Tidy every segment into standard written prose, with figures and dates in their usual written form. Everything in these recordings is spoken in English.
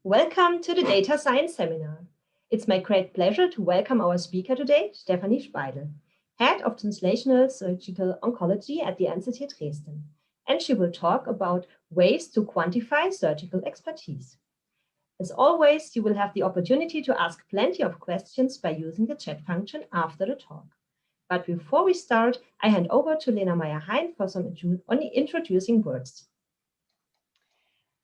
Welcome to the Data Science Seminar. It's my great pleasure to welcome our speaker today, Stefanie Speidel, Head of Translational Surgical Oncology at the NCT Dresden. And she will talk about ways to quantify surgical expertise. As always, you will have the opportunity to ask plenty of questions by using the chat function after the talk. But before we start, I hand over to Lena Meyer-Hein for some introducing words.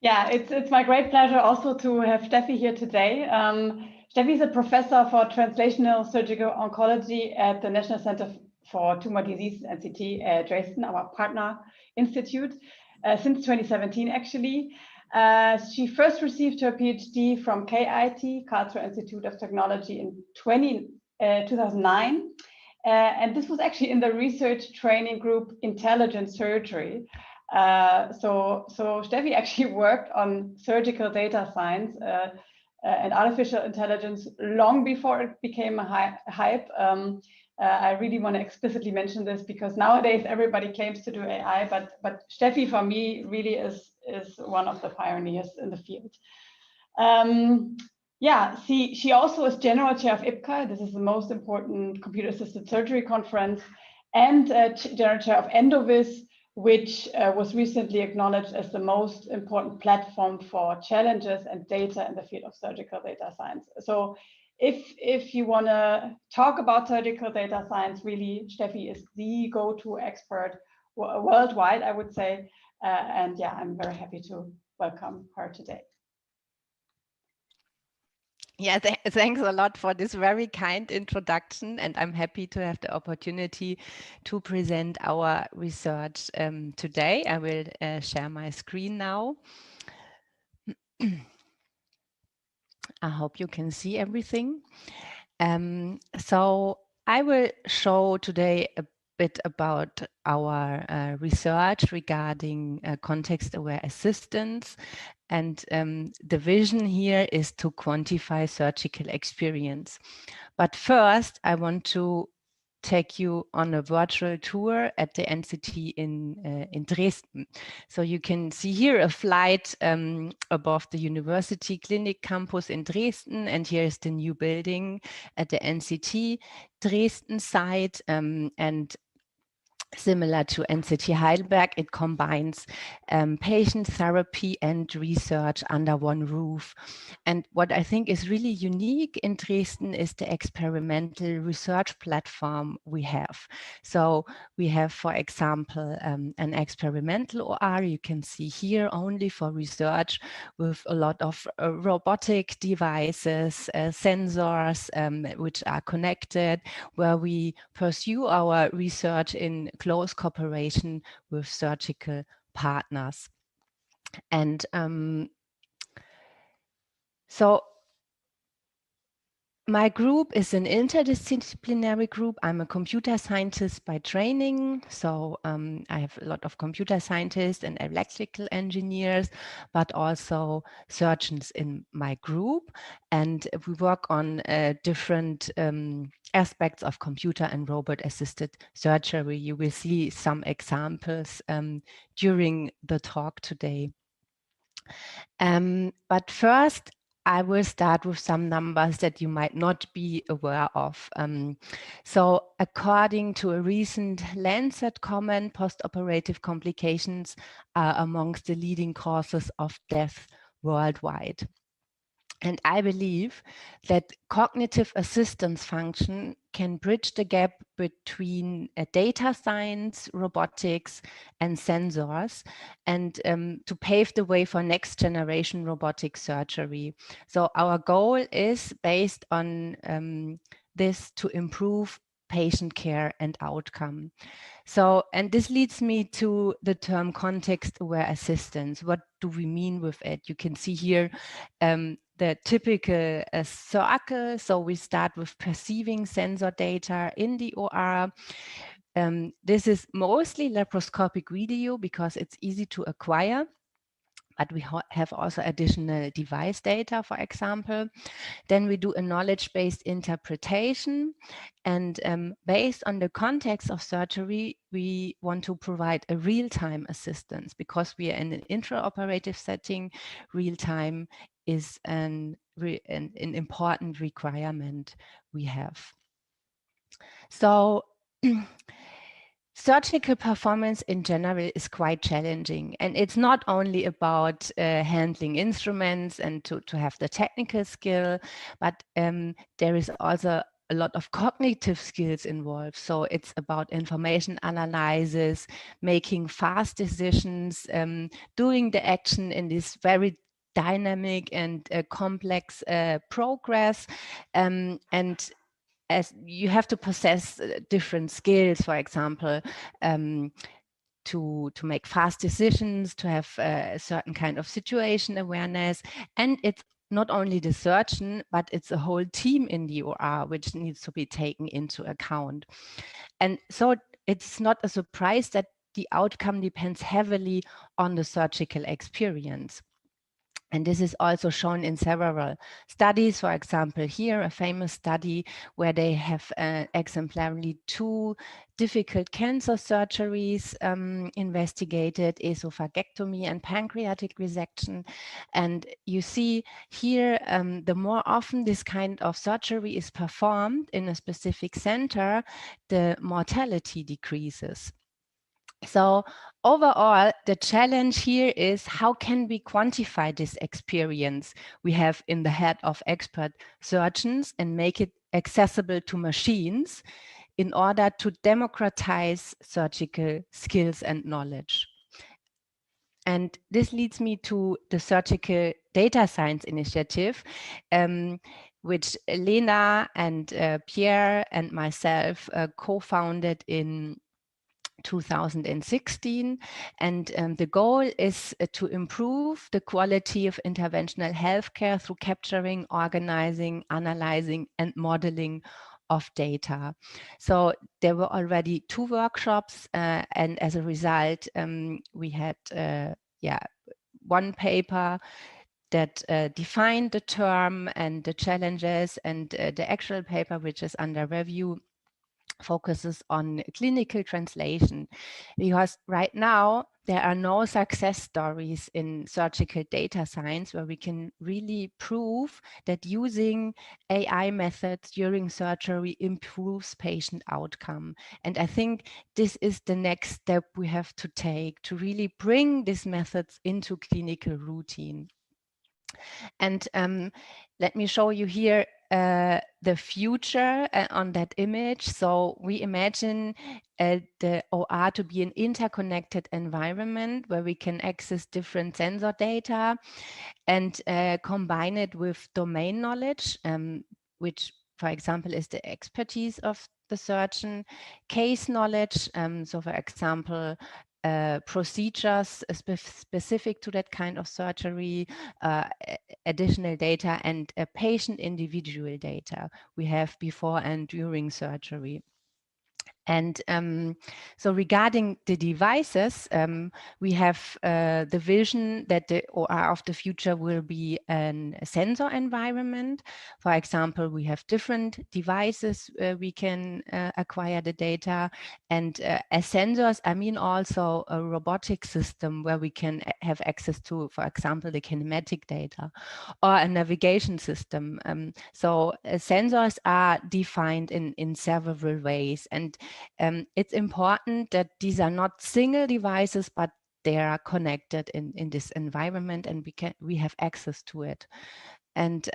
Yeah, it's my great pleasure also to have Steffi here today. Steffi is a professor for Translational Surgical Oncology at the National Center for Tumor Diseases NCT Dresden, our partner institute, since 2017 actually. She first received her PhD from KIT, Karlsruhe Institute of Technology, in 2009. And this was actually in the research training group Intelligent Surgery. So Steffi actually worked on surgical data science and artificial intelligence long before it became a hype. I really want to explicitly mention this because nowadays everybody claims to do AI, but Steffi for me really is one of the pioneers in the field. Yeah, she also is general chair of IPCA. This is the most important computer-assisted surgery conference, and general chair of Endovis, which was recently acknowledged as the most important platform for challenges and data in the field of surgical data science. So if you want to talk about surgical data science, really, Steffi is the go-to expert worldwide, I would say. And yeah, I'm very happy to welcome her today. Yeah, thanks a lot for this very kind introduction, and I'm happy to have the opportunity to present our research today. I will share my screen now. I hope you can see everything. So I will show today a bit about our research regarding context-aware assistance. And the vision here is to quantify surgical experience. But first, I want to take you on a virtual tour at the NCT in Dresden. So you can see here a flight above the University Clinic campus in Dresden, and here is the new building at the NCT Dresden site, and similar to NCT Heidelberg, it combines patient therapy and research under one roof. And what I think is really unique in Dresden is the experimental research platform we have. So we have, for example, an experimental OR you can see here only for research with a lot of robotic devices, sensors which are connected, where we pursue our research in close cooperation with surgical partners. And so my group is an interdisciplinary group. I'm a computer scientist by training. So I have a lot of computer scientists and electrical engineers, but also surgeons in my group. And we work on different aspects of computer and robot-assisted surgery. You will see some examples during the talk today. But first, I will start with some numbers that you might not be aware of. So according to a recent Lancet comment, postoperative complications are amongst the leading causes of death worldwide. And I believe that cognitive assistance function can bridge the gap between data science, robotics, and sensors, and to pave the way for next generation robotic surgery. So our goal is based on this to improve patient care and outcome. So, and this leads me to the term context-aware assistance. What do we mean with it? You can see here the typical circle. So we start with perceiving sensor data in the OR. This is mostly laparoscopic video because it's easy to acquire. But we have also additional device data, for example. Then we do a knowledge-based interpretation. And based on the context of surgery, we want to provide a real-time assistance because we are in an intraoperative setting. Real-time is an important requirement we have. So surgical performance in general is quite challenging, and it's not only about handling instruments and to have the technical skill, but there is also a lot of cognitive skills involved. So it's about information analysis, making fast decisions, doing the action in this very dynamic and complex progress, and as you have to possess different skills, for example, to make fast decisions, to have a certain kind of situation awareness. And it's not only the surgeon, but it's a whole team in the OR which needs to be taken into account. And so it's not a surprise that the outcome depends heavily on the surgical experience. And this is also shown in several studies. For example, here, a famous study where they have exemplarily 2 difficult cancer surgeries investigated, esophagectomy and pancreatic resection. And you see here, the more often this kind of surgery is performed in a specific center, the mortality decreases. So overall, the challenge here is how can we quantify this experience we have in the head of expert surgeons and make it accessible to machines in order to democratize surgical skills and knowledge. And this leads me to the Surgical Data Science Initiative, which Lena and Pierre and myself co-founded in 2016, and the goal is to improve the quality of interventional healthcare through capturing, organizing, analyzing, and modeling of data. So there were already 2 workshops, and as a result, we had 1 paper that defined the term and the challenges, and the actual paper, which is under review, focuses on clinical translation, because right now there are no success stories in surgical data science where we can really prove that using AI methods during surgery improves patient outcome. And I think this is the next step we have to take to really bring these methods into clinical routine. And let me show you here the future on that image. So we imagine the OR to be an interconnected environment where we can access different sensor data and combine it with domain knowledge, which, for example, is the expertise of the surgeon, case knowledge. So, for example, procedures specific to that kind of surgery, additional data, and patient individual data we have before and during surgery. And so regarding the devices, we have the vision that the OR of the future will be a sensor environment. For example, we have different devices we can acquire the data. And as sensors, I mean also a robotic system where we can have access to, for example, the kinematic data, or a navigation system. So sensors are defined in several ways. And it's important that these are not single devices, but they are connected in this environment, and we have access to it. And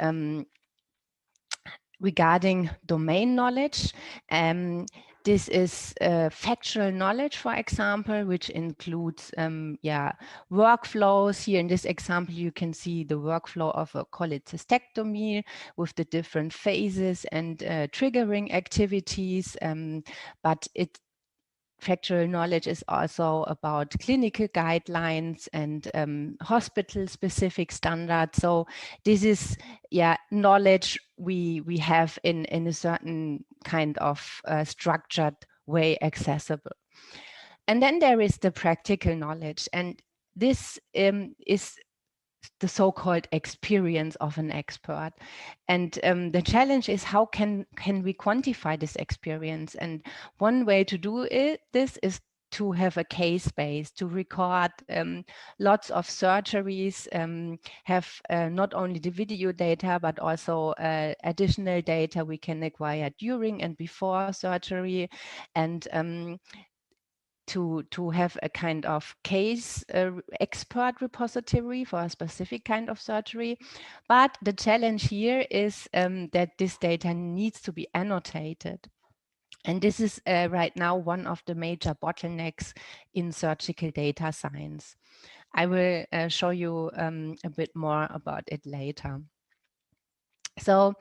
regarding domain knowledge, this is factual knowledge, for example, which includes workflows. Here in this example, you can see the workflow of a cholecystectomy with the different phases and triggering activities. But factual knowledge is also about clinical guidelines and hospital-specific standards. So this is knowledge we have in a certain kind of structured way accessible. And then there is the practical knowledge, and this is the so-called experience of an expert. And the challenge is, how can we quantify this experience? And one way to do this is to have a case base, to record lots of surgeries, have not only the video data, but also additional data we can acquire during and before surgery, and to have a kind of case expert repository for a specific kind of surgery. But the challenge here is that this data needs to be annotated. And this is right now one of the major bottlenecks in surgical data science. I will show you a bit more about it later. So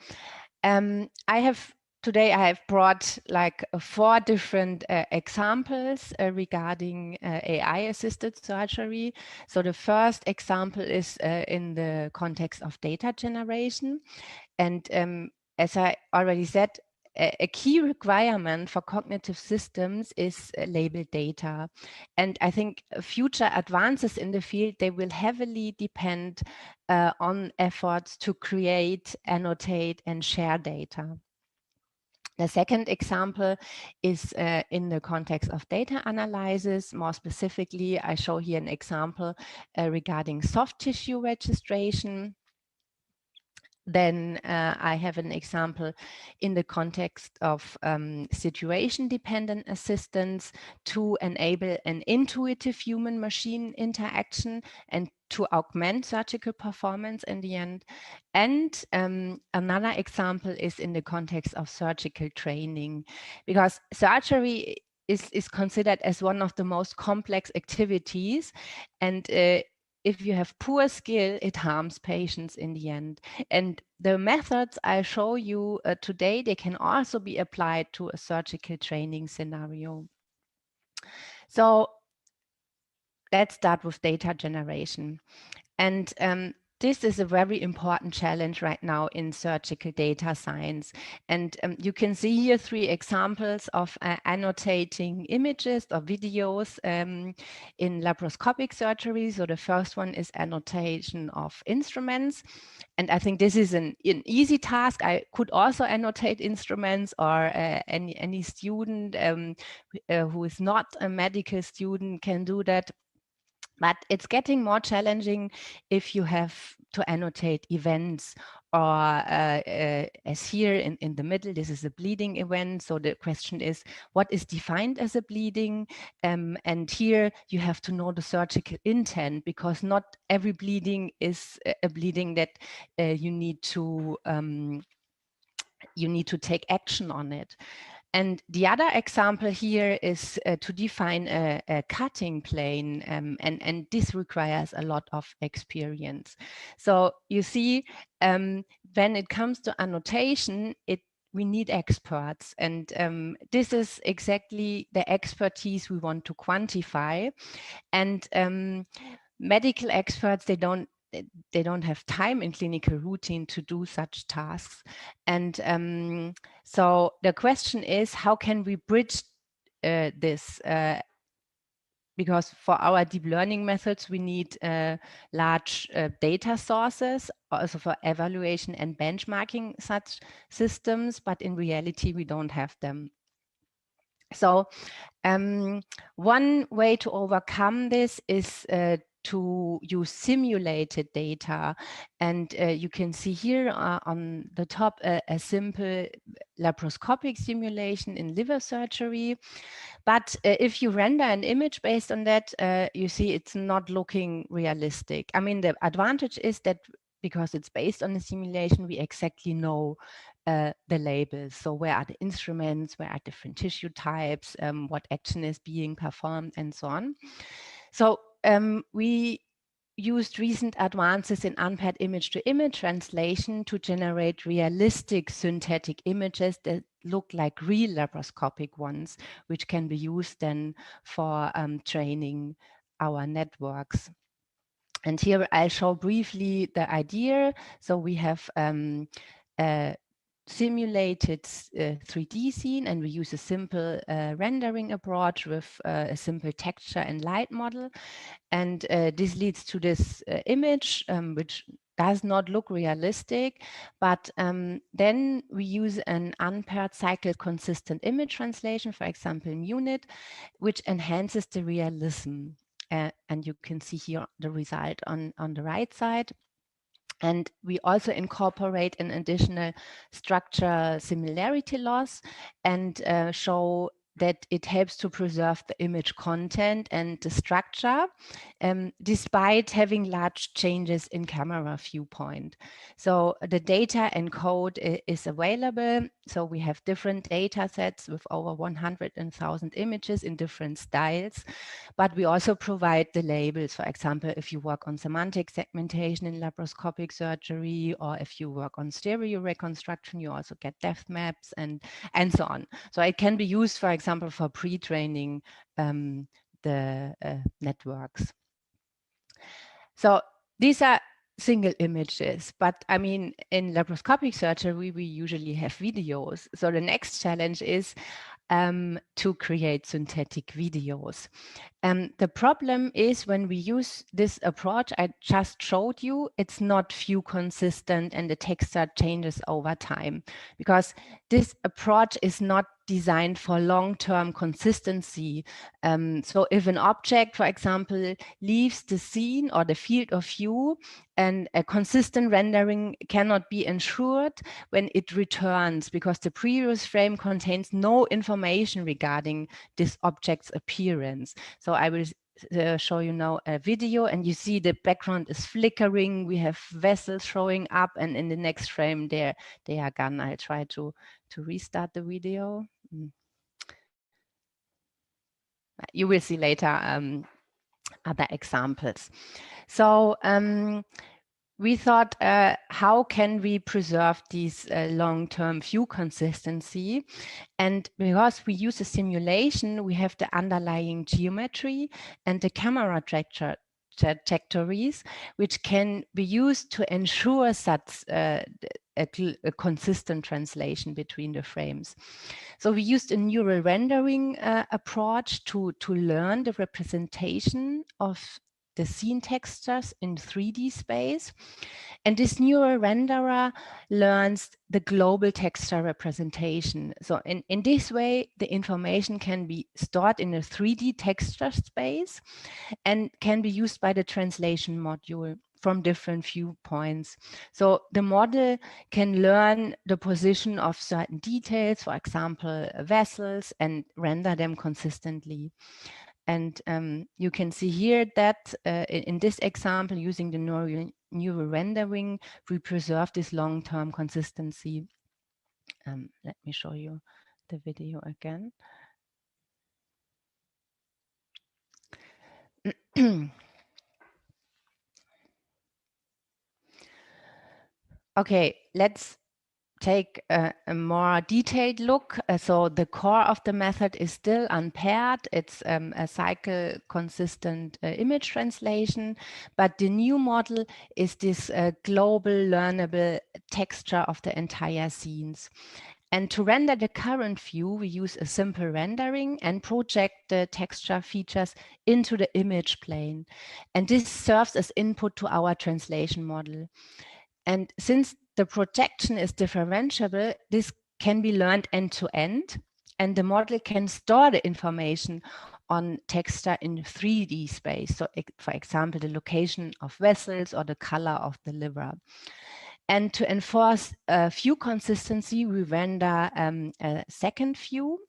today I have brought like 4 different examples regarding AI-assisted surgery. So the first example is in the context of data generation. And as I already said, a key requirement for cognitive systems is labeled data. And I think future advances in the field, they will heavily depend on efforts to create, annotate, and share data. The second example is in the context of data analysis. More specifically, I show here an example regarding soft tissue registration. Then I have an example in the context of situation-dependent assistance to enable an intuitive human-machine interaction and to augment surgical performance in the end. And another example is in the context of surgical training, because surgery is considered as one of the most complex activities, and if you have poor skill, it harms patients in the end. And the methods I show you today, they can also be applied to a surgical training scenario. So let's start with data generation. And this is a very important challenge right now in surgical data science. And you can see here 3 examples of annotating images or videos in laparoscopic surgery. So the first one is annotation of instruments. And I think this is an easy task. I could also annotate instruments, or any student who is not a medical student can do that. But it's getting more challenging if you have to annotate events, or as here in the middle, this is a bleeding event. So the question is, what is defined as a bleeding? And here you have to know the surgical intent, because not every bleeding is a bleeding that you need to take action on it. And the other example here is to define a cutting plane, and this requires a lot of experience. So you see, when it comes to annotation, we need experts, and this is exactly the expertise we want to quantify. And medical experts, they don't have time in clinical routine to do such tasks. And so the question is, how can we bridge this? Because for our deep learning methods, we need large data sources, also for evaluation and benchmarking such systems, but in reality, we don't have them. So one way to overcome this is to use simulated data. And you can see here on the top a simple laparoscopic simulation in liver surgery. But if you render an image based on that, you see it's not looking realistic. I mean, the advantage is that because it's based on a simulation, we exactly know the labels. So where are the instruments, where are different tissue types, what action is being performed, and so on. So we used recent advances in unpaired image-to-image translation to generate realistic synthetic images that look like real laparoscopic ones, which can be used then for training our networks. And here I'll show briefly the idea. So we have simulated 3D scene, and we use a simple rendering approach with a simple texture and light model. And this leads to this image, which does not look realistic, but then we use an unpaired cycle consistent image translation, for example, MUNIT, which enhances the realism. And you can see here the result on the right side. And we also incorporate an additional structure similarity loss and show that it helps to preserve the image content and the structure, despite having large changes in camera viewpoint. So the data encode is available. So we have different data sets with over 100,000 images in different styles. But we also provide the labels. For example, if you work on semantic segmentation in laparoscopic surgery, or if you work on stereo reconstruction, you also get depth maps and so on. So it can be used, for example, for pre-training the networks. So these are single images, but I mean, in laparoscopic surgery, we usually have videos. So the next challenge is to create synthetic videos. The problem is when we use this approach I just showed you, it's not view consistent and the texture changes over time, because this approach is not designed for long-term consistency. So if an object, for example, leaves the scene or the field of view, and a consistent rendering cannot be ensured when it returns, because the previous frame contains no information regarding this object's appearance. So I will show you now a video, and you see the background is flickering. We have vessels showing up, and in the next frame they are gone. I'll try to restart the video. You will see later other examples. So we thought, how can we preserve these long-term view consistency? And because we use a simulation, we have the underlying geometry and the camera trajectories, which can be used to ensure such a consistent translation between the frames. So we used a neural rendering approach to learn the representation of the scene textures in 3D space. And this neural renderer learns the global texture representation. So in this way, the information can be stored in a 3D texture space and can be used by the translation module from different viewpoints. So the model can learn the position of certain details, for example, vessels, and render them consistently. And you can see here that in this example, using the neural rendering, we preserve this long-term consistency. Let me show you the video again. Okay, let's take a more detailed look. So the core of the method is still unpaired. It's a cycle consistent image translation, but the new model is this global learnable texture of the entire scenes. And to render the current view, we use a simple rendering and project the texture features into the image plane. And this serves as input to our translation model. And since the projection is differentiable, this can be learned end to end, and the model can store the information on texture in 3D space. So for example, the location of vessels or the color of the liver. And to enforce view consistency, we render a second view.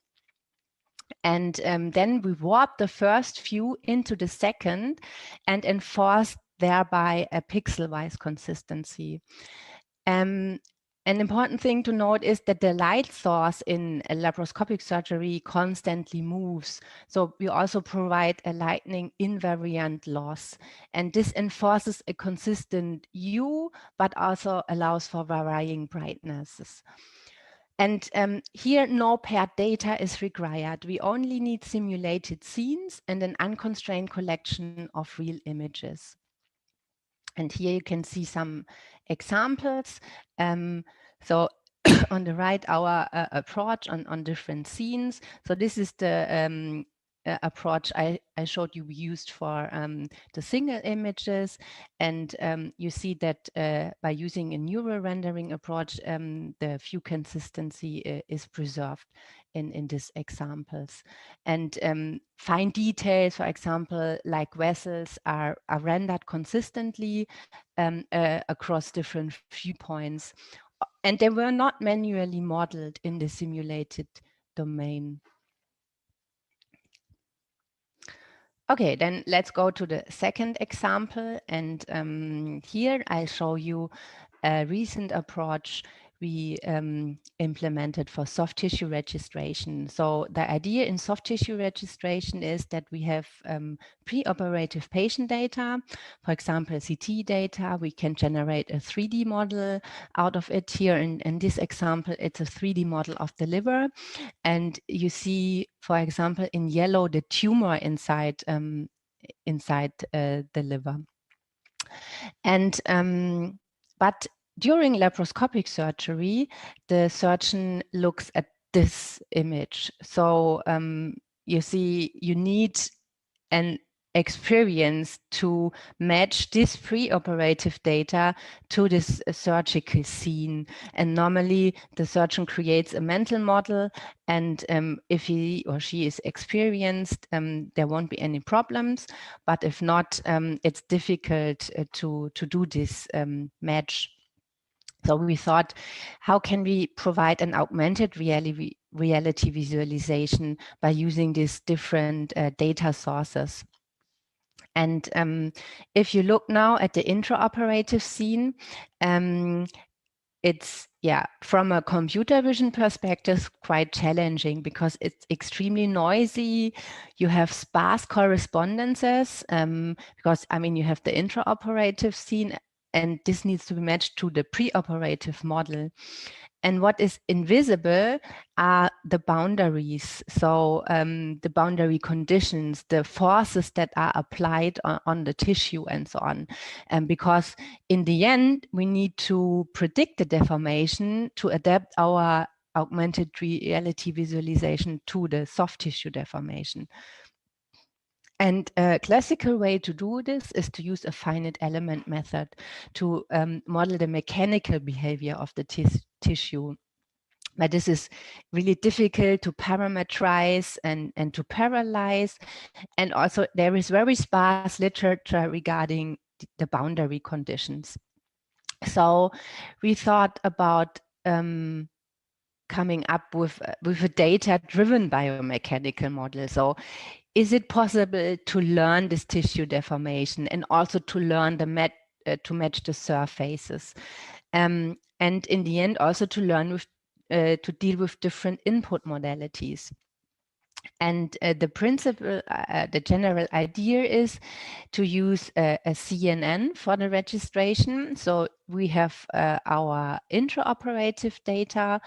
And then we warp the first view into the second and enforce thereby a pixel-wise consistency. An important thing to note is that the light source in a laparoscopic surgery constantly moves. So we also provide a lightning invariant loss. And this enforces a consistent hue, but also allows for varying brightnesses. And here, no paired data is required. We only need simulated scenes and an unconstrained collection of real images. And here you can see some examples. So on the right, our approach on different scenes. So this is the approach I showed you we used for the single images, and you see that by using a neural rendering approach, the view consistency is preserved in these examples. And fine details, for example, like vessels are rendered consistently across different viewpoints. And they were not manually modeled in the simulated domain. Okay, then let's go to the second example. And here I'll show you a recent approach we implemented for soft tissue registration. So the idea in soft tissue registration is that we have pre-operative patient data, for example, CT data. We can generate a 3D model out of it. Here in this example, it's a 3D model of the liver. And you see, for example, in yellow, the tumor inside the liver. And but during laparoscopic surgery, the surgeon looks at this image. So you see, you need an experience to match this pre-operative data to this surgical scene. And normally the surgeon creates a mental model, and if he or she is experienced, there won't be any problems. But if not, it's difficult to do this match. So we thought, how can we provide an augmented reality visualization by using these different data sources? And if you look now at the intraoperative scene, it's, from a computer vision perspective, quite challenging because it's extremely noisy. You have sparse correspondences because, I mean, you have the intraoperative scene, and this needs to be matched to the preoperative model. And what is invisible are the boundaries. So the boundary conditions, the forces that are applied on the tissue and so on. Because in the end, we need to predict the deformation to adapt our augmented reality visualization to the soft tissue deformation. And a classical way to do this is to use a finite element method to model the mechanical behavior of the tissue. But this is really difficult to parameterize and to parallelize. And also there is very sparse literature regarding the boundary conditions. So we thought about coming up with a data-driven biomechanical model. So is it possible to learn this tissue deformation and also to learn to match the surfaces? And in the end, also to learn with to deal with different input modalities. And the principle, the general idea is to use a CNN for the registration. So we have our intraoperative data.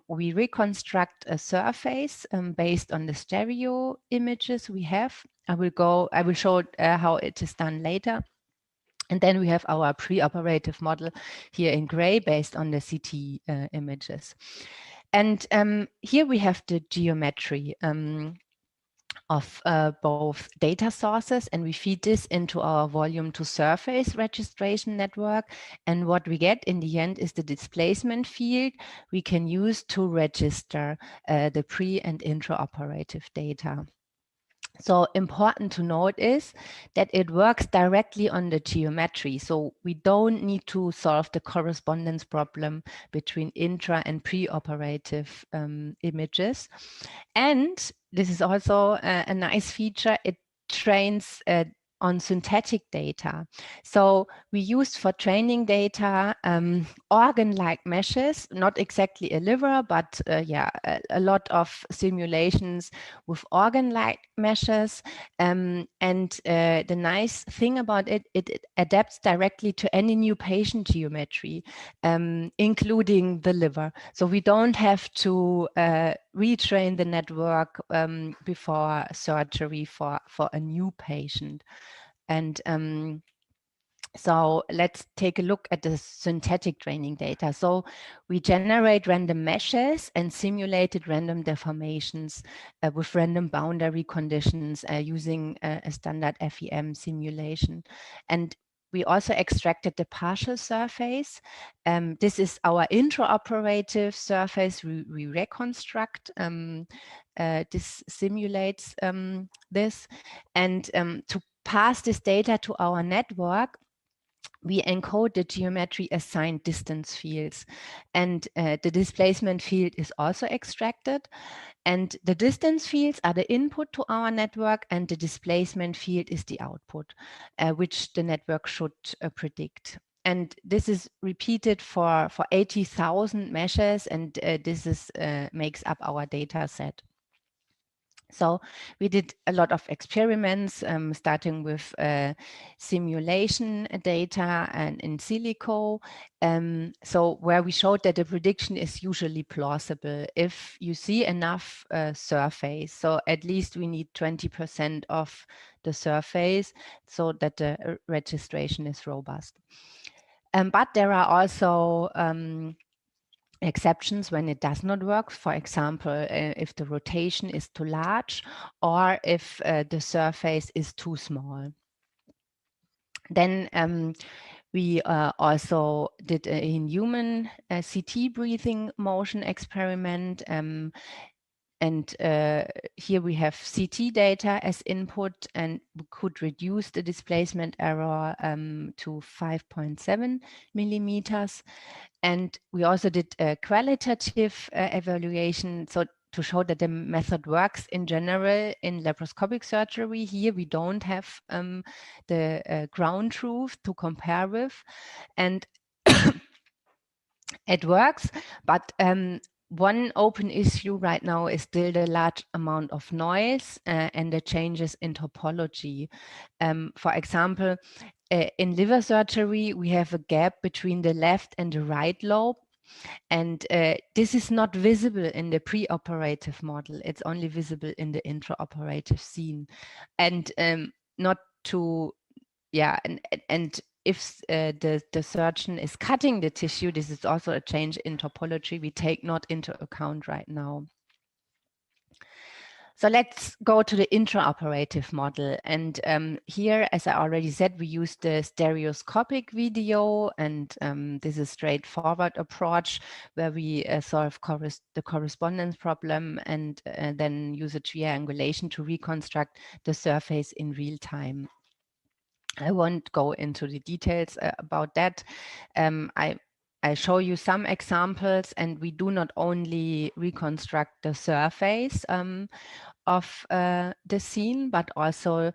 We reconstruct a surface based on the stereo images we have. I will show how it is done later. And then we have our preoperative model here in gray based on the CT images. And here we have the geometry of both data sources, and we feed this into our volume to surface registration network. And what we get in the end is the displacement field we can use to register the pre and intraoperative data. So important to note is that it works directly on the geometry. So we don't need to solve the correspondence problem between intra and preoperative images. And this is also a nice feature. It trains on synthetic data. So we used for training data organ-like meshes, not exactly a liver, but a lot of simulations with organ-like meshes. And the nice thing about it, it adapts directly to any new patient geometry, including the liver. So we don't have to retrain the network before surgery for a new patient. And So let's take a look at the synthetic training data. So we generate random meshes and simulated random deformations with random boundary conditions using a standard FEM simulation. And we also extracted the partial surface. This is our intraoperative surface we reconstruct. This simulates this. And to pass this data to our network, we encode the geometry assigned distance fields, and the displacement field is also extracted. And the distance fields are the input to our network, and the displacement field is the output, which the network should predict. And this is repeated for 80,000 meshes, and this is makes up our data set. So we did a lot of experiments, starting with simulation data and in silico. So where we showed that the prediction is usually plausible if you see enough surface. So at least we need 20% of the surface so that the registration is robust. But there are also exceptions when it does not work. For example, if the rotation is too large or if the surface is too small. Then we also did in human CT breathing motion experiment. And here we have CT data as input, and we could reduce the displacement error to 5.7 millimeters. And we also did a qualitative evaluation, so to show that the method works in general in laparoscopic surgery. Here we don't have the ground truth to compare with, and it works, but one open issue right now is still the large amount of noise and the changes in topology. For example, in liver surgery, we have a gap between the left and the right lobe. And this is not visible in the preoperative model. It's only visible in the intraoperative scene. And not to, yeah, and if the surgeon is cutting the tissue, this is also a change in topology we take not into account right now. So let's go to the intraoperative model. And here, as I already said, we use the stereoscopic video, and this is a straightforward approach where we solve the correspondence problem and then use a triangulation to reconstruct the surface in real time. I won't go into the details about that. I show you some examples, and we do not only reconstruct the surface of the scene, but also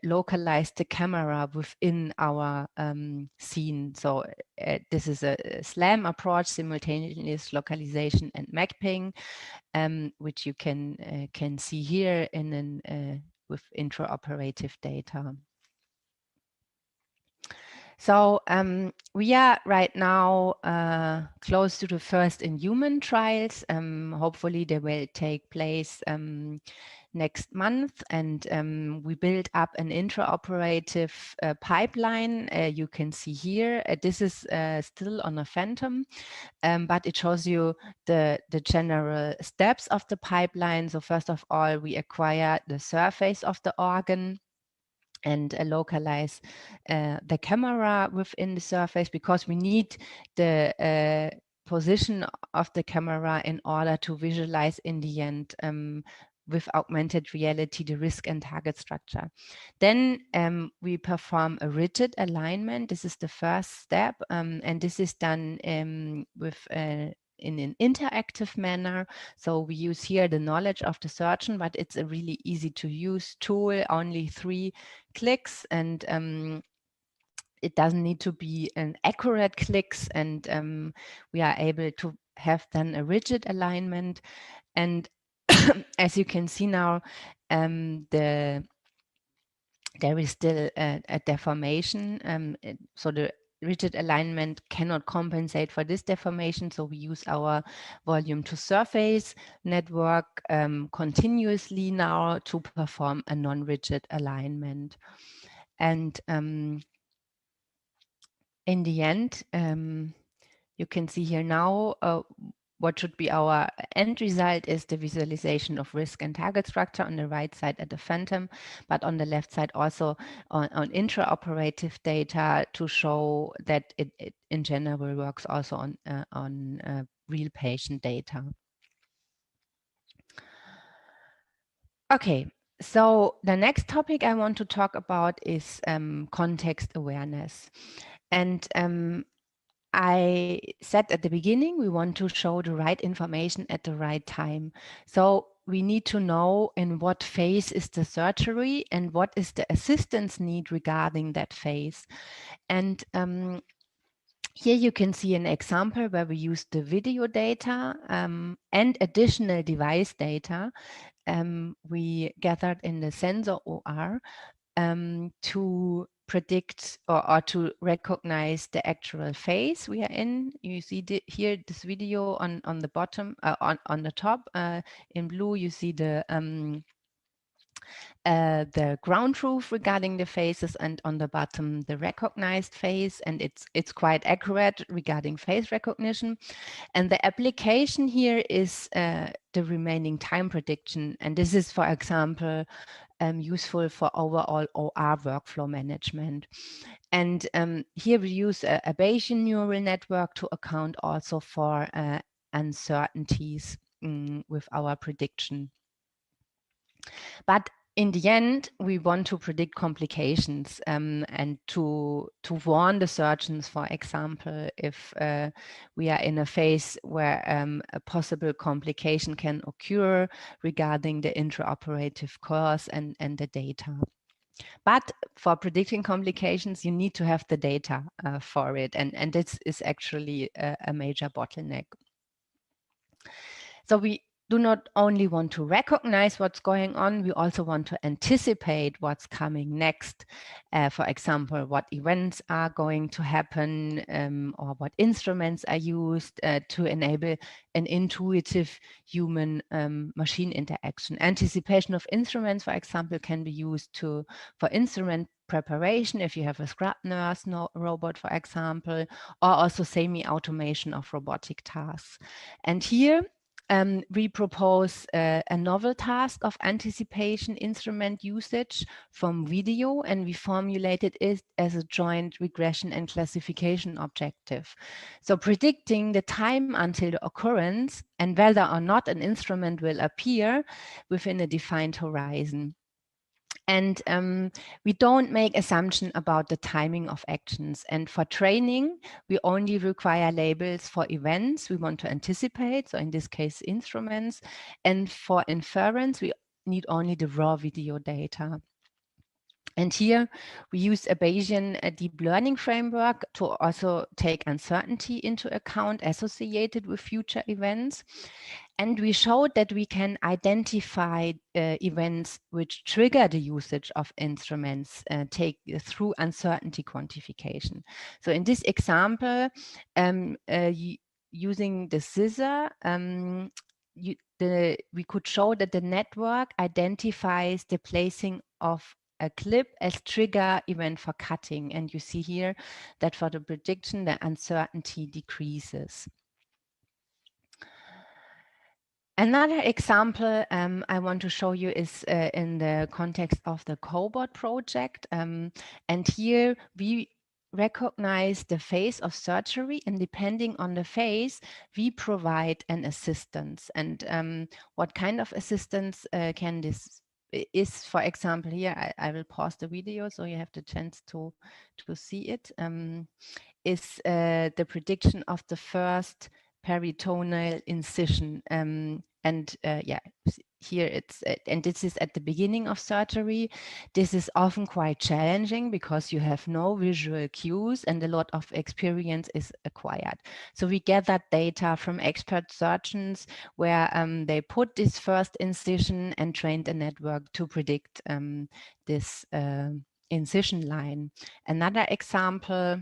localize the camera within our scene. So this is a SLAM approach, simultaneous localization and mapping, which you can see here in with intraoperative data. So we are right now close to the first in human trials. Hopefully they will take place next month, and we build up an intraoperative pipeline. You can see here, this is still on a phantom, but it shows you the general steps of the pipeline. So first of all, we acquire the surface of the organ and localize the camera within the surface, because we need the position of the camera in order to visualize in the end with augmented reality the risk and target structure. Then we perform a rigid alignment. This is the first step, and this is done with in an interactive manner. So we use here the knowledge of the surgeon, but it's a really easy to use tool, only 3 clicks, and it doesn't need to be an accurate clicks, and we are able to have then a rigid alignment. And as you can see now, there is still a deformation. So the rigid alignment cannot compensate for this deformation. So we use our volume to surface network continuously now to perform a non-rigid alignment. And in the end, you can see here now what should be our end result is the visualization of risk and target structure on the right side at the phantom, but on the left side also on intraoperative data to show that it in general works also on real patient data. Okay, so the next topic I want to talk about is context awareness. And I said at the beginning, we want to show the right information at the right time. So we need to know in what phase is the surgery and what is the assistance need regarding that phase. And here you can see an example where we use the video data and additional device data we gathered in the sensor OR to predict or to recognize the actual phase we are in. You see here this video on the bottom, on the top. In blue, you see the ground truth regarding the phases, and on the bottom the recognized phase, and it's quite accurate regarding phase recognition. And the application here is the remaining time prediction, and this is, for example, useful for overall OR workflow management. And here we use a Bayesian neural network to account also for uncertainties with our prediction. But in the end, we want to predict complications and to warn the surgeons, for example, if we are in a phase where a possible complication can occur regarding the intraoperative course and the data. But for predicting complications, you need to have the data for it. And this is actually a major bottleneck. So we do not only want to recognize what's going on, we also want to anticipate what's coming next. For example, what events are going to happen or what instruments are used to enable an intuitive human-machine interaction. Anticipation of instruments, for example, can be used for instrument preparation if you have a scrub nurse robot, for example, or also semi-automation of robotic tasks. And here, we propose a novel task of anticipation instrument usage from video, and we formulated it as a joint regression and classification objective. So predicting the time until the occurrence and whether or not an instrument will appear within a defined horizon. And we don't make assumption about the timing of actions. And for training, we only require labels for events we want to anticipate, so in this case, instruments. And for inference, we need only the raw video data. And here we use a Bayesian deep learning framework to also take uncertainty into account associated with future events. And we showed that we can identify events which trigger the usage of instruments through uncertainty quantification. So in this example, using the scissor, we could show that the network identifies the placing of a clip as trigger event for cutting. And you see here that for the prediction, the uncertainty decreases. Another example I want to show you is in the context of the cobot project. And here we recognize the phase of surgery, and depending on the phase, we provide an assistance. And what kind of assistance can this is, for example, here, I will pause the video so you have the chance to see it, is the prediction of the first peritoneal incision. Yeah, here it's, and this is at the beginning of surgery. This is often quite challenging because you have no visual cues and a lot of experience is acquired. So we gathered data from expert surgeons where they put this first incision and trained a network to predict this incision line. Another example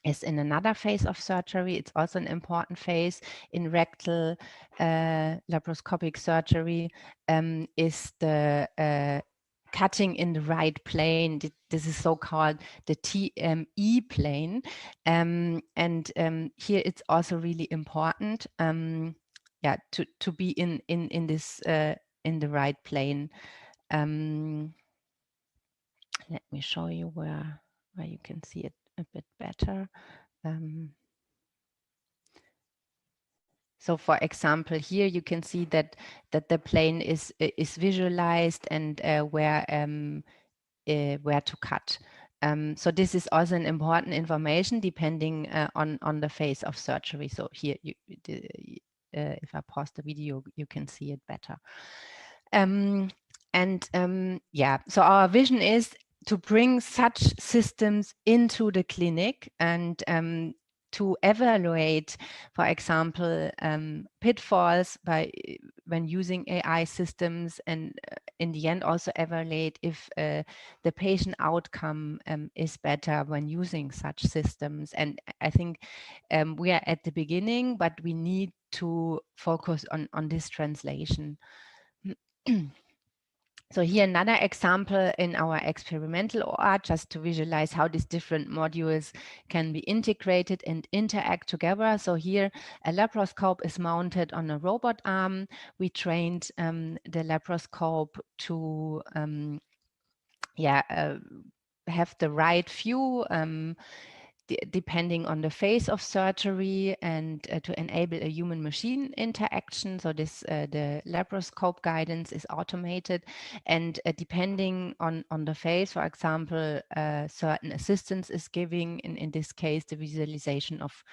is in another phase of surgery. It's also an important phase in rectal laparoscopic surgery, is the cutting in the right plane. This is so-called the TME plane. And here it's also really important to be in this in the right plane. Let me show you where you can see it a bit better. So for example, here you can see that the plane is visualized and where to cut. So this is also an important information depending on the phase of surgery. So here, if I pause the video, you can see it better. So our vision is to bring such systems into the clinic and to evaluate, for example, pitfalls when using AI systems, and in the end also evaluate if the patient outcome is better when using such systems. And I think we are at the beginning, but we need to focus on this translation. So here another example in our experimental OR, just to visualize how these different modules can be integrated and interact together. So here a laparoscope is mounted on a robot arm. We trained the laparoscope to have the right view depending on the phase of surgery, and to enable a human-machine interaction. So this the laparoscope guidance is automated, and depending on the phase, for example, certain assistance is giving, in this case, the visualization of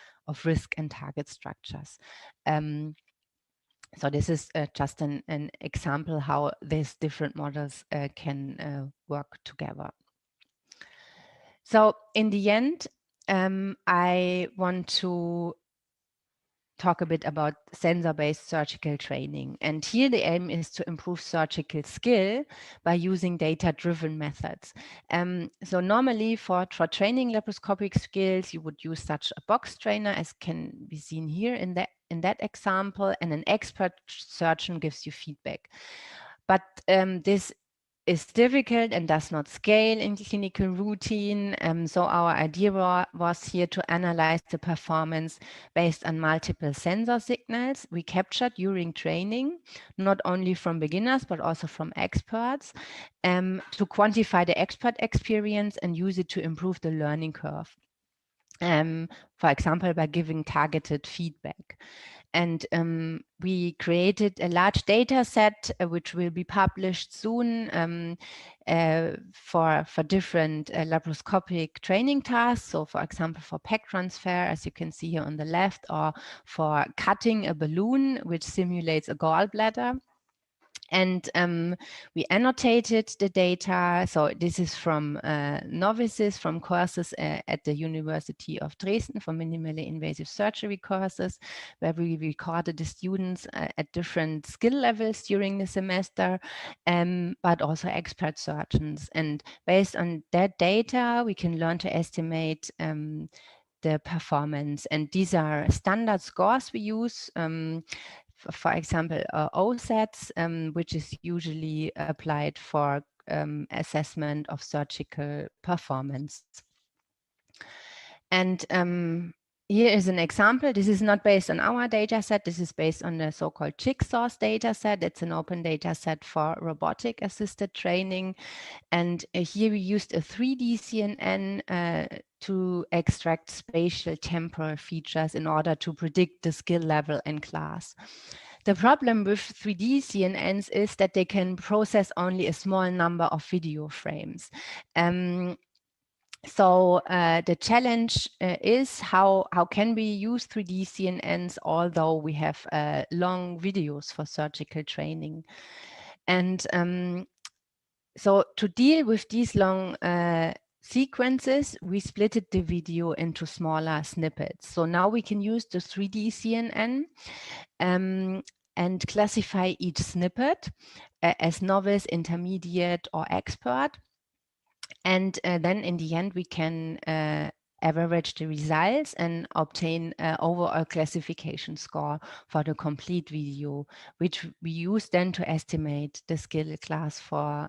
risk and target structures. So this is just an example how these different models can work together. So in the end, I want to talk a bit about sensor-based surgical training. And here the aim is to improve surgical skill by using data-driven methods. So normally for training laparoscopic skills, you would use such a box trainer, as can be seen here in that example, and an expert surgeon gives you feedback. But this is difficult and does not scale in clinical routine. So our idea was here to analyze the performance based on multiple sensor signals we captured during training, not only from beginners, but also from experts, to quantify the expert experience and use it to improve the learning curve. For example, by giving targeted feedback. And we created a large data set, which will be published soon for different laparoscopic training tasks. So for example, for PEC transfer, as you can see here on the left, or for cutting a balloon, which simulates a gallbladder. And we annotated the data. So this is from novices from courses at the University of Dresden, for minimally invasive surgery courses, where we recorded the students at different skill levels during the semester, but also expert surgeons. And based on that data, we can learn to estimate the performance. And these are standard scores we use. For example, OSATs, which is usually applied for assessment of surgical performance. And here is an example. This is not based on our data set. This is based on the so-called Jigsaw data set. It's an open data set for robotic assisted training. And here we used a 3D CNN to extract spatial temporal features in order to predict the skill level in class. The problem with 3D CNNs is that they can process only a small number of video frames. So the challenge is how can we use 3D CNNs, although we have long videos for surgical training. And so to deal with these long sequences, we split the video into smaller snippets. So now we can use the 3D CNN and classify each snippet as novice, intermediate, or expert. And then in the end, we can average the results and obtain an overall classification score for the complete video, which we use then to estimate the skill class for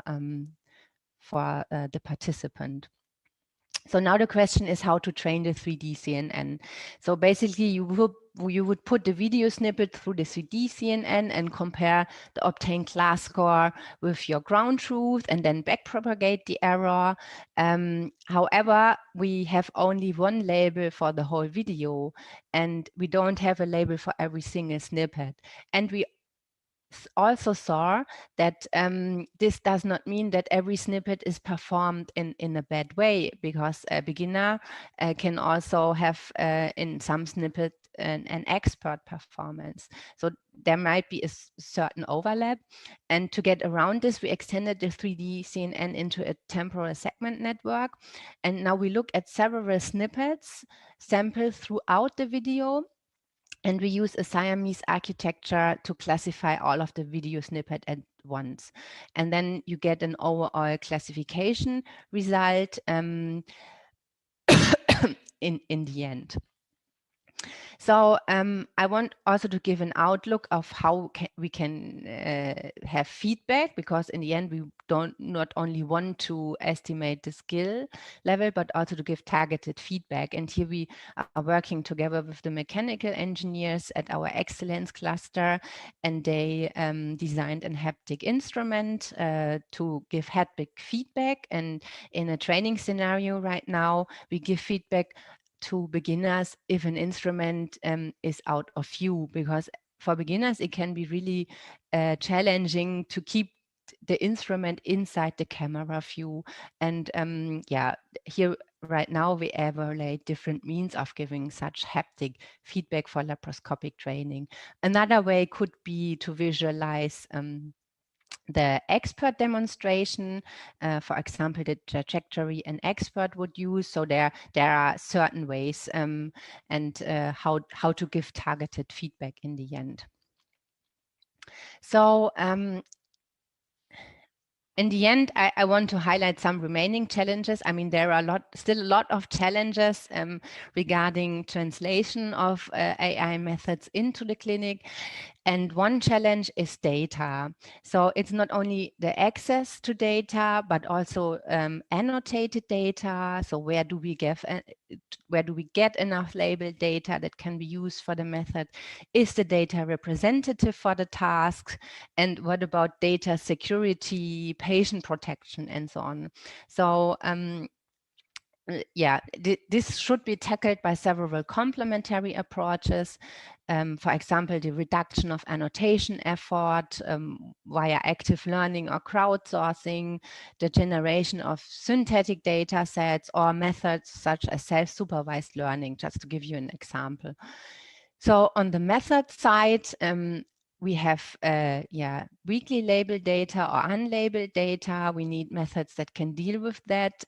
for the participant. So now the question is how to train the 3D CNN. So basically you would put the video snippet through the 3D CNN and compare the obtained class score with your ground truth and then backpropagate the error. However, we have only one label for the whole video and we don't have a label for every single snippet. And we also saw that this does not mean that every snippet is performed in a bad way, because a beginner can also have in some snippet an expert performance. So there might be a certain overlap. And to get around this, we extended the 3D CNN into a temporal segment network. And now we look at several snippets sampled throughout the video. And we use a Siamese architecture to classify all of the video snippet at once. And then you get an overall classification result in the end. So I want also to give an outlook of how we can have feedback, because in the end we not only want to estimate the skill level, but also to give targeted feedback. And here we are working together with the mechanical engineers at our excellence cluster, and they designed a haptic instrument to give haptic feedback. And in a training scenario right now, we give feedback to beginners if an instrument is out of view, because for beginners it can be really challenging to keep the instrument inside the camera view. And yeah, here right now we evaluate different means of giving such haptic feedback for laparoscopic training. Another way could be to visualize the expert demonstration, for example, the trajectory an expert would use. So there are certain ways and how to give targeted feedback in the end. So in the end, I want to highlight some remaining challenges. I mean, there are still a lot of challenges regarding translation of AI methods into the clinic. And one challenge is data. So it's not only the access to data, but also annotated data. So where do we get enough labeled data that can be used for the method? Is the data representative for the tasks? And what about data security, patient protection, and so on? So yeah, this should be tackled by several complementary approaches. For example, the reduction of annotation effort via active learning or crowdsourcing, the generation of synthetic data sets, or methods such as self-supervised learning, just to give you an example. So on the method side, we have weakly labeled data or unlabeled data. We need methods that can deal with that.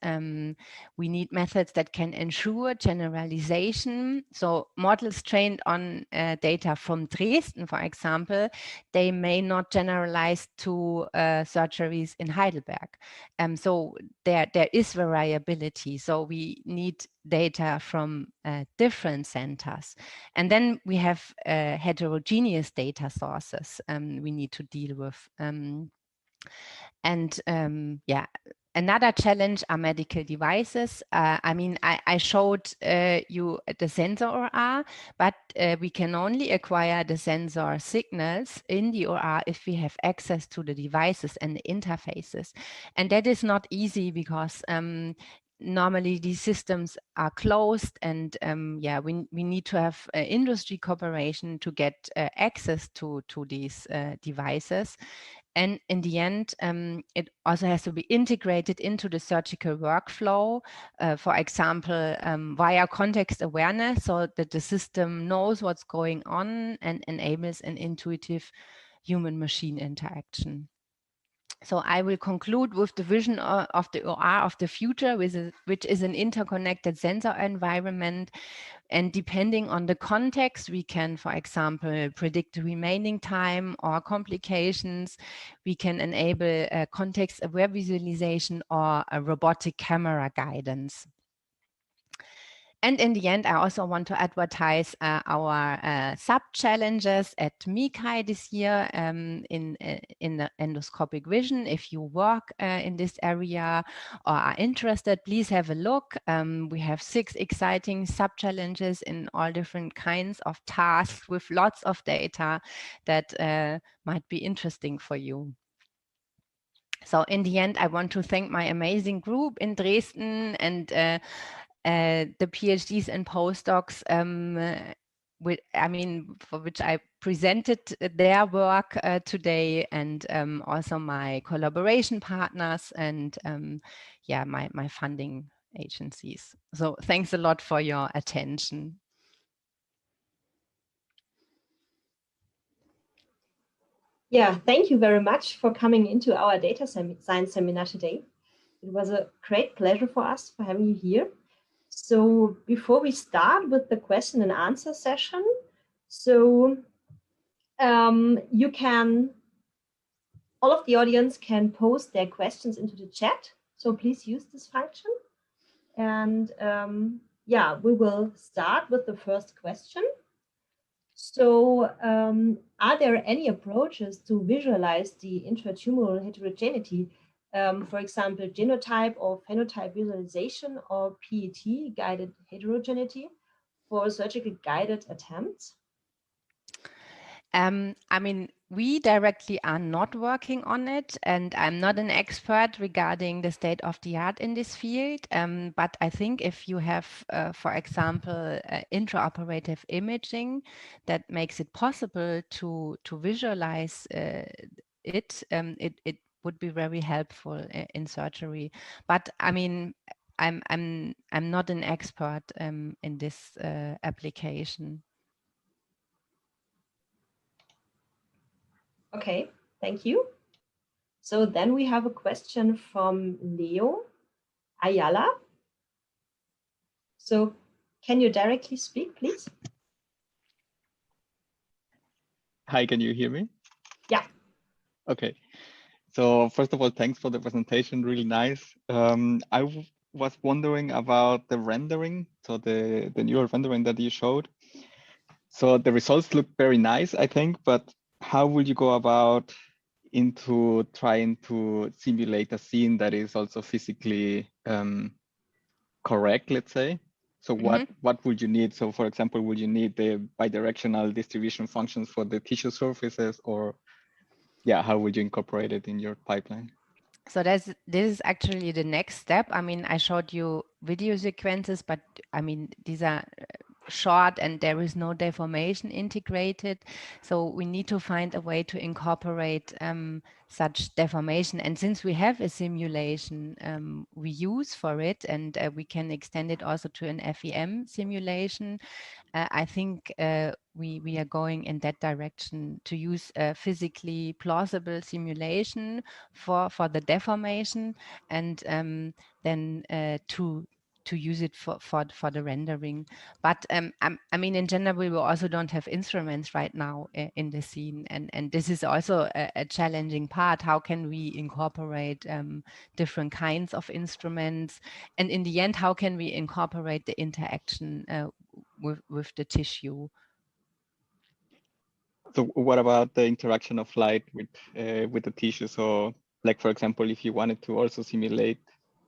We need methods that can ensure generalization. So models trained on data from Dresden, for example, they may not generalize to surgeries in Heidelberg. So there is variability. So we need data from different centers. And then we have heterogeneous data sources we need to deal with. Yeah, another challenge are medical devices. I mean, I showed you the sensor OR, but we can only acquire the sensor signals in the OR if we have access to the devices and the interfaces. And that is not easy, because normally these systems are closed, and yeah, we need to have industry cooperation to get access to these devices. And in the end, it also has to be integrated into the surgical workflow, for example, via context awareness, so that the system knows what's going on and enables an intuitive human-machine interaction. So I will conclude with the vision of the OR of the future, which is an interconnected sensor environment. And depending on the context, we can, for example, predict the remaining time or complications. We can enable context-aware visualization or a robotic camera guidance. And in the end, I also want to advertise our sub-challenges at MICAI this year in the endoscopic vision. If you work in this area or are interested, please have a look. We have 6 exciting sub-challenges in all different kinds of tasks with lots of data that might be interesting for you. So in the end, I want to thank my amazing group in Dresden and the PhDs and postdocs, for which I presented their work today, and also my collaboration partners and my funding agencies. So thanks a lot for your attention. Yeah, thank you very much for coming into our data science seminar today. It was a great pleasure for us for having you here. So before we start with the question and answer session, so all of the audience can post their questions into the chat. So please use this function. And we will start with the first question. So are there any approaches to visualize the intratumoral heterogeneity, for example, genotype or phenotype visualization or PET guided heterogeneity for surgical guided attempts? We directly are not working on it, and I'm not an expert regarding the state of the art in this field. But I think if you have, for example, intraoperative imaging that makes it possible to visualize it would be very helpful in surgery. But I'm not an expert in this application. Okay, thank you. So then we have a question from Leo Ayala. So can you directly speak, please? Hi, can you hear me? Yeah. Okay. So first of all, thanks for the presentation, really nice. I was wondering about the rendering, so the neural rendering that you showed. So the results look very nice, I think, but how will you go about into trying to simulate a scene that is also physically correct, let's say? So what would you need? So for example, would you need the bidirectional distribution functions for the tissue surfaces, or how would you incorporate it in your pipeline? So this is actually the next step. I showed you video sequences, but these are short and there is no deformation integrated. So we need to find a way to incorporate such deformation. And since we have a simulation we use for it, and we can extend it also to an FEM simulation, I think we are going in that direction to use a physically plausible simulation for the deformation, and then to use it for the rendering. But in general, we also don't have instruments right now in the scene, and this is also a challenging part. How can we incorporate different kinds of instruments, and in the end, how can we incorporate the interaction with the tissue? So what about the interaction of light with the tissue? So like, for example, if you wanted to also simulate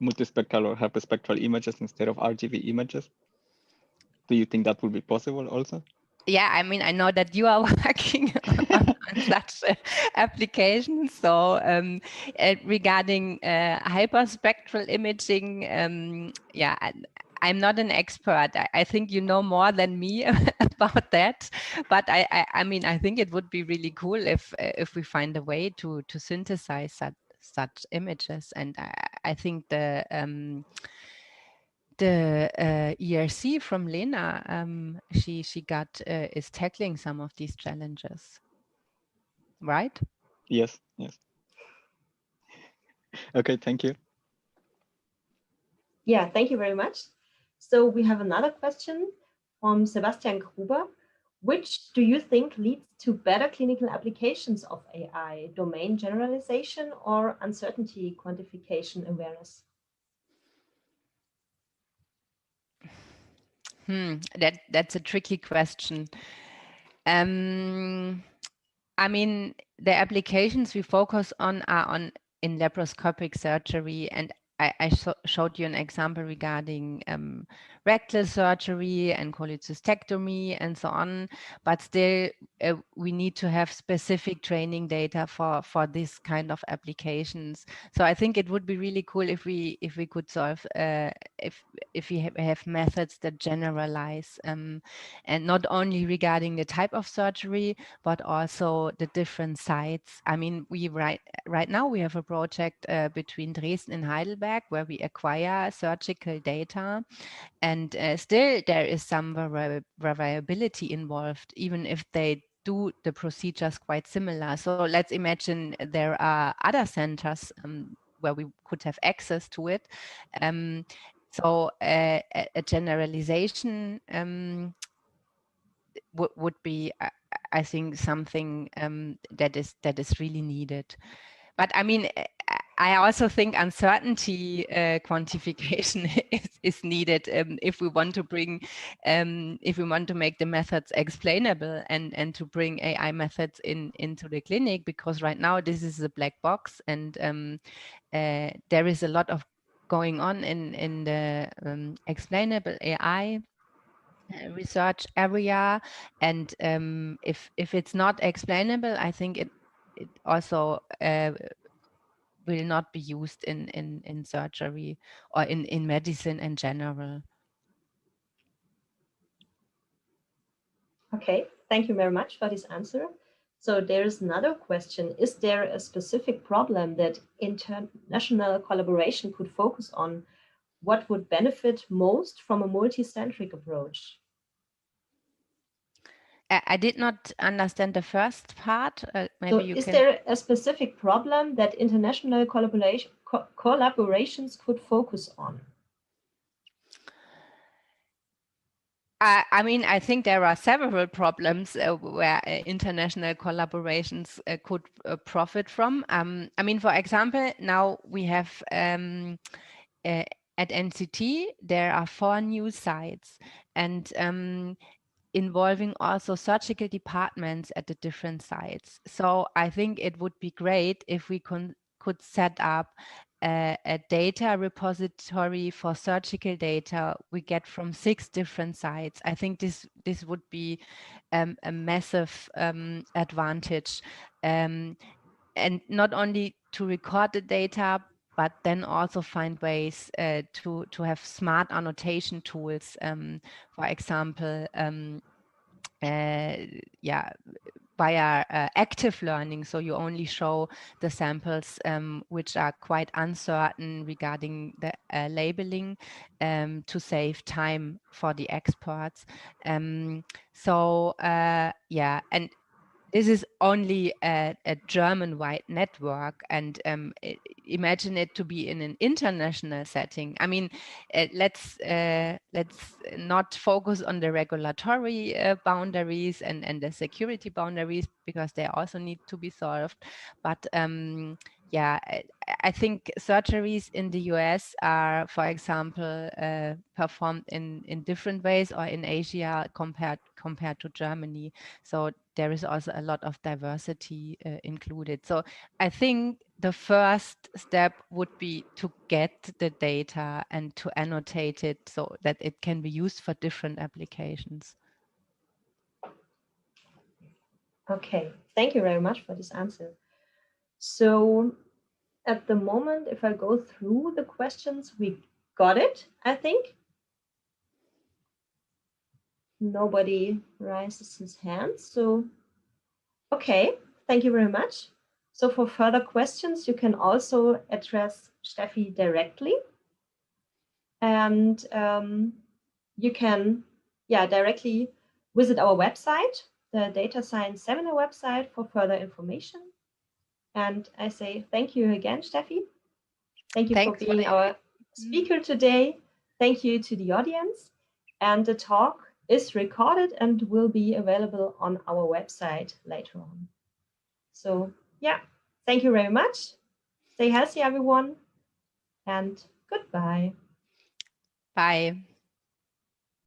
multispectral or hyperspectral images instead of RGB images, do you think that would be possible also? Yeah, I know that you are working on such applications. So regarding hyperspectral imaging, I'm not an expert. I think you know more than me about that. But I think it would be really cool if we find a way to synthesize such images. And I think the ERC from Lena, she is tackling some of these challenges, right? Yes. Okay, thank you. Yeah, thank you very much. So we have another question from Sebastian Gruber. Which do you think leads to better clinical applications of AI, domain generalization or uncertainty quantification awareness? That's a tricky question. I mean, the applications we focus on are in laparoscopic surgery, and I showed you an example regarding rectal surgery and cholecystectomy and so on, but still we need to have specific training data for this kind of applications. So I think it would be really cool if we could solve if we have methods that generalize and not only regarding the type of surgery but also the different sites. I mean, we right now we have a project between Dresden and Heidelberg where we acquire surgical data, and still there is some variability involved, even if they do the procedures quite similar. So let's imagine there are other centers where we could have access to it. So a generalization would be, I think, something that is really needed. But I mean, I also think uncertainty quantification is needed if we want to bring, if we want to make the methods explainable and to bring AI methods into the clinic, because right now this is a black box, and there is a lot of going on in the explainable AI research area, and if it's not explainable, I think it also will not be used in surgery or in medicine in general. Okay, thank you very much for this answer. So there's another question. Is there a specific problem that international collaboration could focus on? What would benefit most from a multi-centric approach? I did not understand the first part. Maybe so you is can. there a specific problem that international collaborations could focus on? I mean, I think there are several problems where international collaborations could profit from. I mean, for example, now we have at NCT, there are 4 new sites, and involving also surgical departments at the different sites. So I think it would be great if we could set up a data repository for surgical data we get from 6 different sites. I think this would be a massive advantage, and not only to record the data, but then also find ways to have smart annotation tools, for example, via active learning. So you only show the samples which are quite uncertain regarding the labeling, to save time for the experts. So yeah, and this is only a German-wide network, and imagine it to be in an international setting. I mean, let's not focus on the regulatory boundaries and the security boundaries, because they also need to be solved. But yeah, I think surgeries in the US are, for example, performed in different ways, or in Asia compared to Germany. So there is also a lot of diversity included. So I think the first step would be to get the data and to annotate it so that it can be used for different applications. Okay, thank you very much for this answer. So at the moment, if I go through the questions, we got it, I think. Nobody raises his hand, so okay, thank you very much. So for further questions, you can also address Steffi directly, and you can directly visit our website, the Data Science Seminar website, for further information. And I say thank you again, Steffi. Thank you for being our speaker today. Thank you to the audience. And the talk is recorded and will be available on our website later on. So yeah, thank you very much. Stay healthy, everyone, and goodbye. Bye.